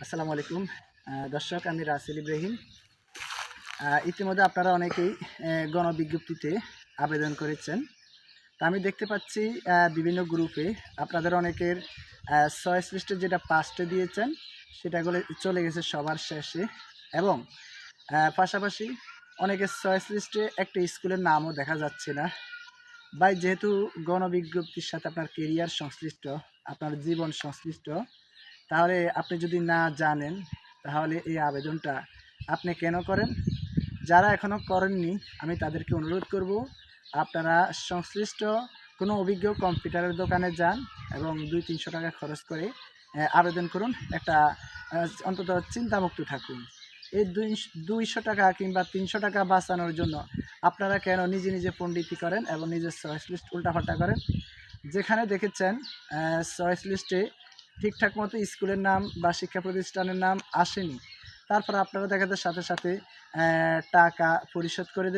আসসালামু আলাইকুম দর্শক, আমি রাসেল ইব্রাহিম। ইতিমধ্যে আপনারা অনেকেই গণবিজ্ঞপ্তিতে আবেদন করেছেন। তা আমি দেখতে পাচ্ছি বিভিন্ন গ্রুপে আপনাদের অনেকের চয়েস লিস্টে যেটা পাসটে দিয়েছেন সেটাগুলো চলে গেছে সবার শেষে, এবং পাশাপাশি অনেকের চয়েস লিস্টে একটা স্কুলের নামও দেখা যাচ্ছে না। ভাই, যেহেতু গণবিজ্ঞপ্তির সাথে আপনার কেরিয়ার সংশ্লিষ্ট, আপনার জীবন সংশ্লিষ্ট, তাহলে আপনি যদি না জানেন তাহলে এই আবেদনটা আপনি কেন করেন? যারা এখনও করেননি আমি তাদেরকে অনুরোধ করব, আপনারা সংশ্লিষ্ট কোনো অভিজ্ঞ কম্পিউটারের দোকানে যান এবং 200-300 টাকা খরচ করে আবেদন করুন। একটা অন্তত চিন্তামুক্ত থাকুন। এই 200 টাকা কিংবা 300 টাকা বাঁচানোর জন্য আপনারা কেন নিজে নিজে পণ্ডিতি করেন এবং নিজের চয়েস লিস্ট উল্টাপাল্টা করেন? যেখানে দেখেছেন চয়েস লিস্টে ঠিকঠাক মতো স্কুলের নাম বা শিক্ষা প্রতিষ্ঠানের নাম আসেনি, তারপর আপনারা দেখা যায় সাথে সাথে টাকা পরিশোধ করে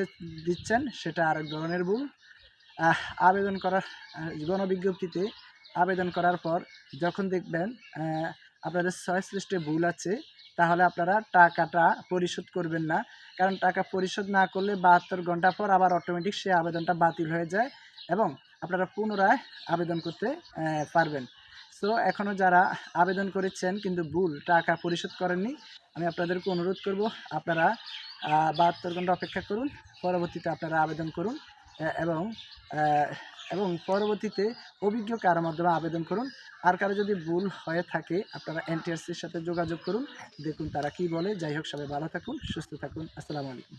দিচ্ছেন, সেটা আরেক ধরনের ভুল। আবেদন করার গণবিজ্ঞপ্তিতে আবেদন করার পর যখন দেখবেন আপনাদের চয়েস লিস্টে ভুল আছে, তাহলে আপনারা টাকাটা পরিশোধ করবেন না। কারণ টাকা পরিশোধ না করলে 72 ঘন্টা পর আবার অটোমেটিক সেই আবেদনটা বাতিল হয়ে যায় এবং আপনারা পুনরায় আবেদন করতে পারবেন। সো এখনও যারা আবেদন করেছেন কিন্তু ভুল টাকা পরিশোধ করেননি, আমি আপনাদেরকে অনুরোধ করব, আপনারা 72 ঘন্টা অপেক্ষা করুন, পরবর্তীতে আপনারা আবেদন করুন এবং এবং পরবর্তীতে অভিজ্ঞ কারো মাধ্যমে আবেদন করুন। আর কারো যদি ভুল হয়ে থাকে আপনারা এনটিআরসির সাথে যোগাযোগ করুন, দেখুন তারা কি বলে। যাই হোক, সবাই ভালো থাকুন, সুস্থ থাকুন। আসসালামু আলাইকুম।